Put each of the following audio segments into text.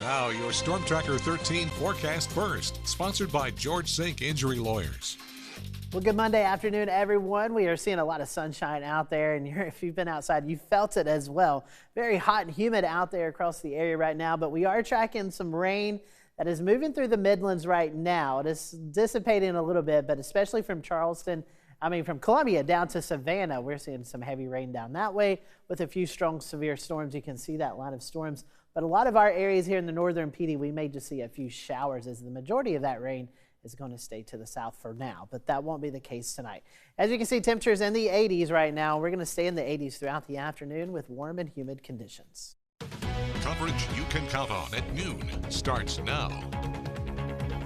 Now, your Storm Tracker 13 forecast first, sponsored by George Sink Injury Lawyers. Well, good Monday afternoon, everyone. We are seeing a lot of sunshine out there, and if you've been outside, you felt it as well. Very hot and humid out there across the area right now, but we are tracking some rain that is moving through the Midlands right now. It is dissipating a little bit, but especially from from Columbia down to Savannah, we're seeing some heavy rain down that way with a few strong, severe storms. You can see that line of storms. But a lot of our areas here in the northern PD, we may just see a few showers as the majority of that rain is going to stay to the south for now, but that won't be the case tonight. As you can see, temperatures in the 80s right now. We're going to stay in the 80s throughout the afternoon with warm and humid conditions. Coverage you can count on at noon starts now.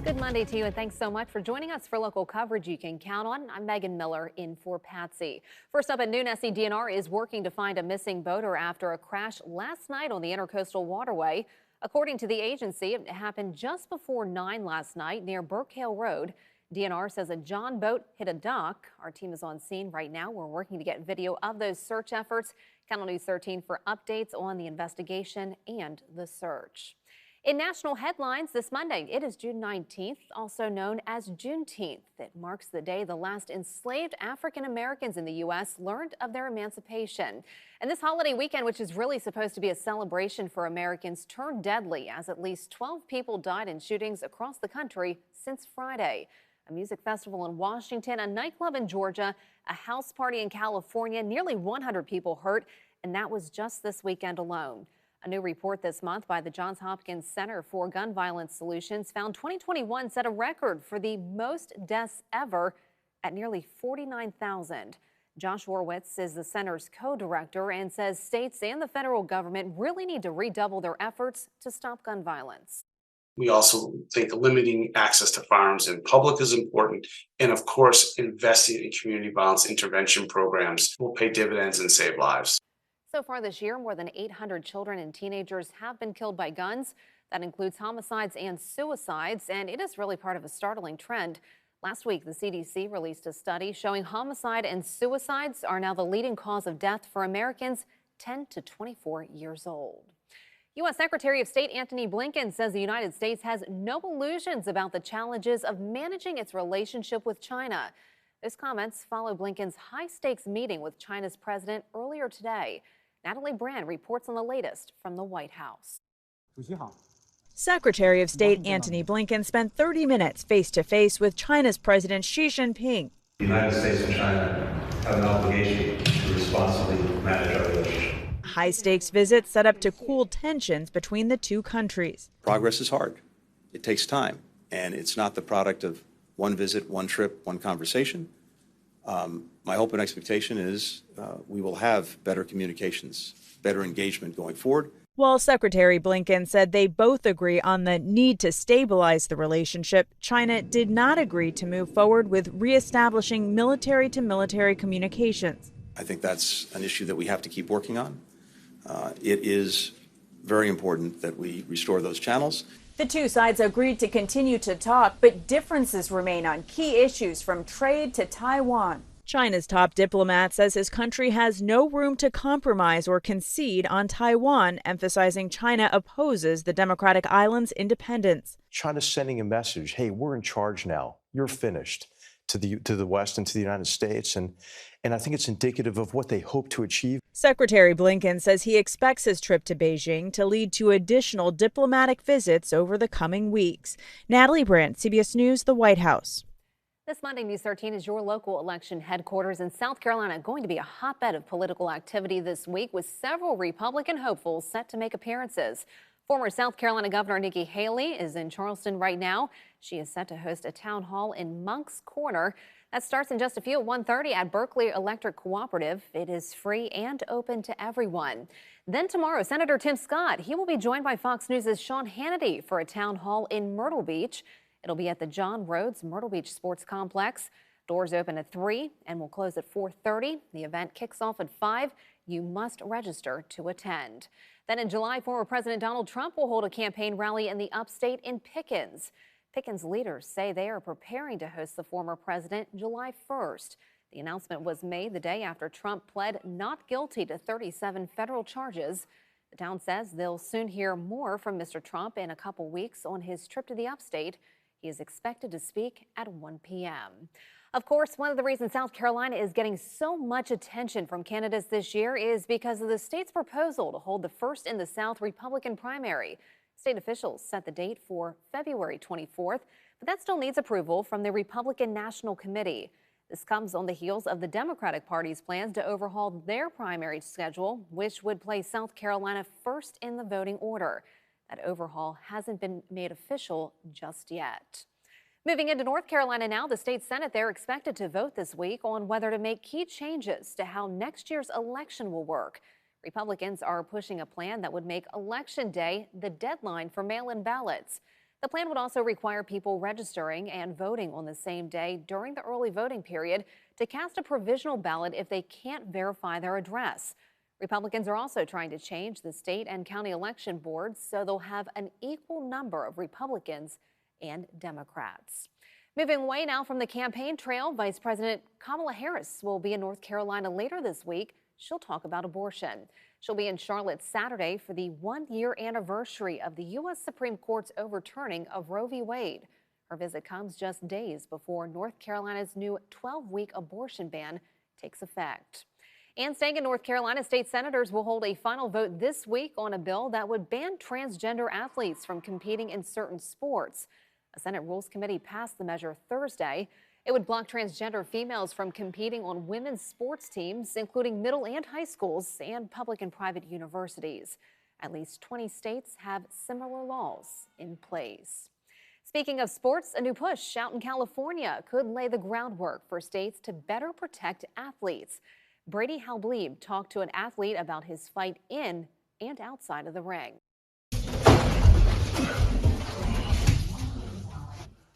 Good Monday to you, and thanks so much for joining us for local coverage you can count on. I'm Megan Miller in for Patsy. First up at noon, SCDNR is working to find a missing boater after a crash last night on the Intercoastal Waterway. According to the agency, it happened just before 9 last night near Burkehale Road. DNR says a John boat hit a dock. Our team is on scene right now. We're working to get video of those search efforts. Count on News 13 for updates on the investigation and the search. In national headlines this Monday, it is June 19th, also known as Juneteenth. It marks the day the last enslaved African Americans in the U.S. learned of their emancipation. And this holiday weekend, which is really supposed to be a celebration for Americans, turned deadly as at least 12 people died in shootings across the country since Friday. A music festival in Washington, a nightclub in Georgia, a house party in California, nearly 100 people hurt, and that was just this weekend alone. A new report this month by the Johns Hopkins Center for Gun Violence Solutions found 2021 set a record for the most deaths ever at nearly 49,000. Josh Horwitz is the center's co-director and says states and the federal government really need to redouble their efforts to stop gun violence. We also think limiting access to firearms in public is important. And of course, investing in community violence intervention programs will pay dividends and save lives. So far this year, more than 800 children and teenagers have been killed by guns. That includes homicides and suicides, and it is really part of a startling trend. Last week, the CDC released a study showing homicide and suicides are now the leading cause of death for Americans 10 to 24 years old. U.S. Secretary of State Antony Blinken says the United States has no illusions about the challenges of managing its relationship with China. Those comments follow Blinken's high-stakes meeting with China's president earlier today. Natalie Brand reports on the latest from the White House. Secretary of State Antony Blinken spent 30 minutes face-to-face with China's President Xi Jinping. The United States and China have an obligation to responsibly manage our relationship. High-stakes visit set up to cool tensions between the two countries. Progress is hard. It takes time, and it's not the product of one visit, one trip, one conversation. My hope and expectation is we will have better communications, better engagement going forward. While Secretary Blinken said they both agree on the need to stabilize the relationship, China did not agree to move forward with reestablishing military-to-military communications. I think that's an issue that we have to keep working on. It is very important that we restore those channels. The two sides agreed to continue to talk, but differences remain on key issues from trade to Taiwan. China's top diplomat says his country has no room to compromise or concede on Taiwan, emphasizing China opposes the democratic island's independence. China's sending a message, hey, we're in charge now. You're finished, to the West and to the United States. And I think it's indicative of what they hope to achieve. Secretary Blinken says he expects his trip to Beijing to lead to additional diplomatic visits over the coming weeks. Natalie Brandt, CBS News, the White House. This Monday, News 13 is your local election headquarters in South Carolina, going to be a hotbed of political activity this week with several Republican hopefuls set to make appearances. Former South Carolina Governor Nikki Haley is in Charleston right now. She is set to host a town hall in Monk's Corner. That starts in just a few at 1:30 at Berkeley Electric Cooperative. It is free and open to everyone. Then tomorrow, Senator Tim Scott, he will be joined by Fox News' Sean Hannity for a town hall in Myrtle Beach. It'll be at the John Rhodes Myrtle Beach Sports Complex. Doors open at 3 and will close at 4:30. The event kicks off at 5. You must register to attend. Then in July, former President Donald Trump will hold a campaign rally in the upstate in Pickens. Pickens leaders say they are preparing to host the former president July 1st. The announcement was made the day after Trump pled not guilty to 37 federal charges. The town says they'll soon hear more from Mr. Trump in a couple weeks on his trip to the upstate. He is expected to speak at 1 p.m. Of course, one of the reasons South Carolina is getting so much attention from candidates this year is because of the state's proposal to hold the first in the South Republican primary. State officials set the date for February 24th, but that still needs approval from the Republican National Committee. This comes on the heels of the Democratic Party's plans to overhaul their primary schedule, which would place South Carolina first in the voting order. That overhaul hasn't been made official just yet. Moving into North Carolina now, the state Senate there expected to vote this week on whether to make key changes to how next year's election will work. Republicans are pushing a plan that would make Election Day the deadline for mail-in ballots. The plan would also require people registering and voting on the same day during the early voting period to cast a provisional ballot if they can't verify their address. Republicans are also trying to change the state and county election boards so they'll have an equal number of Republicans and Democrats. Moving away now from the campaign trail, Vice President Kamala Harris will be in North Carolina later this week. She'll talk about abortion. She'll be in Charlotte Saturday for the one-year anniversary of the U.S. Supreme Court's overturning of Roe v. Wade. Her visit comes just days before North Carolina's new 12-week abortion ban takes effect. And staying in North Carolina, state senators will hold a final vote this week on a bill that would ban transgender athletes from competing in certain sports. A Senate Rules Committee passed the measure Thursday. It would block transgender females from competing on women's sports teams, including middle and high schools and public and private universities. At least 20 states have similar laws in place. Speaking of sports, a new push out in California could lay the groundwork for states to better protect athletes. Brady Halbleib talked to an athlete about his fight in and outside of the ring.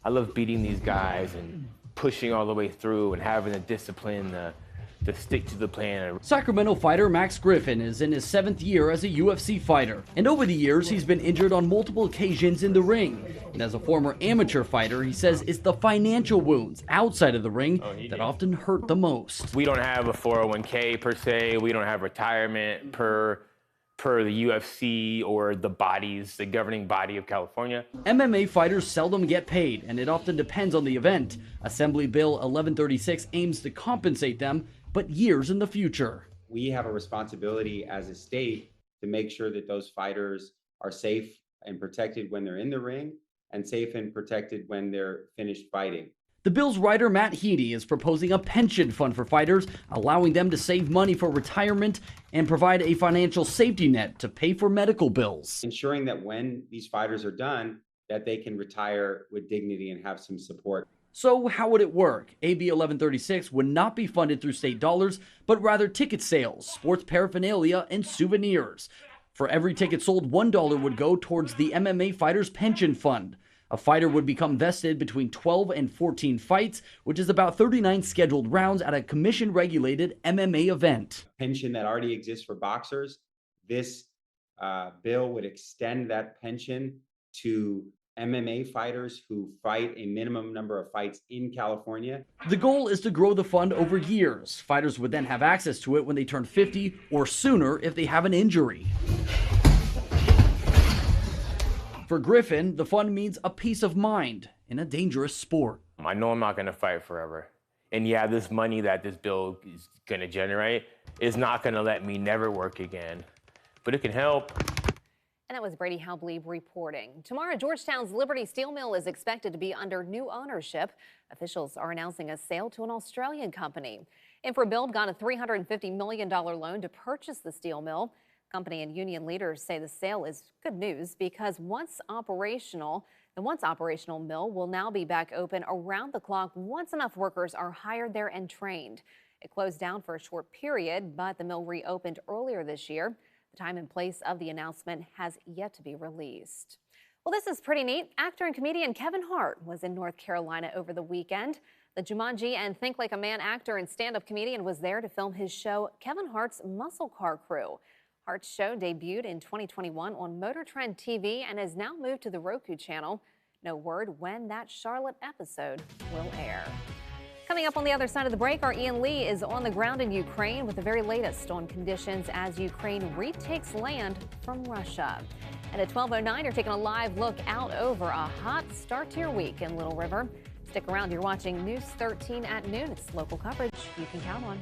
I love beating these guys and pushing all the way through and having the discipline to stick to the plan. Sacramento fighter Max Griffin is in his 7th year as a UFC fighter, and over the years he's been injured on multiple occasions in the ring. And as a former amateur fighter, he says it's the financial wounds outside of the ring that often hurt the most. We don't have a 401k per se. We don't have retirement per the UFC or the governing body of California. MMA fighters seldom get paid, and it often depends on the event. Assembly Bill 1136 aims to compensate them, but years in the future. We have a responsibility as a state to make sure that those fighters are safe and protected when they're in the ring and safe and protected when they're finished fighting. The bill's writer Matt Heaney is proposing a pension fund for fighters, allowing them to save money for retirement and provide a financial safety net to pay for medical bills. Ensuring that when these fighters are done, that they can retire with dignity and have some support. So how would it work? AB 1136 would not be funded through state dollars, but rather ticket sales, sports paraphernalia, and souvenirs. For every ticket sold, $1 would go towards the MMA fighters' pension fund. A fighter would become vested between 12 and 14 fights, which is about 39 scheduled rounds at a commission-regulated MMA event. Pension that already exists for boxers, this bill would extend that pension to MMA fighters who fight a minimum number of fights in California. The goal is to grow the fund over years. Fighters would then have access to it when they turn 50 or sooner if they have an injury. For Griffin, the fund means a peace of mind in a dangerous sport. I know I'm not going to fight forever. And yeah, this money that this bill is going to generate is not going to let me never work again, but it can help. And that was Brady Halbleib reporting. Tomorrow, Georgetown's Liberty Steel Mill is expected to be under new ownership. Officials are announcing a sale to an Australian company. InfraBuild got a $350 million loan to purchase the steel mill. Company and union leaders say the sale is good news because the once operational mill will now be back open around the clock once enough workers are hired there and trained. It closed down for a short period, but the mill reopened earlier this year. The time and place of the announcement has yet to be released. Well, this is pretty neat. Actor and comedian Kevin Hart was in North Carolina over the weekend. The Jumanji and Think Like a Man actor and stand-up comedian was there to film his show, Kevin Hart's Muscle Car Crew. Hart's show debuted in 2021 on Motor Trend TV and has now moved to the Roku channel. No word when that Charlotte episode will air. Coming up on the other side of the break, our Ian Lee is on the ground in Ukraine with the very latest on conditions as Ukraine retakes land from Russia. And at 12:09, you're taking a live look out over a hot start to your week in Little River. Stick around. You're watching News 13 at noon. It's local coverage you can count on.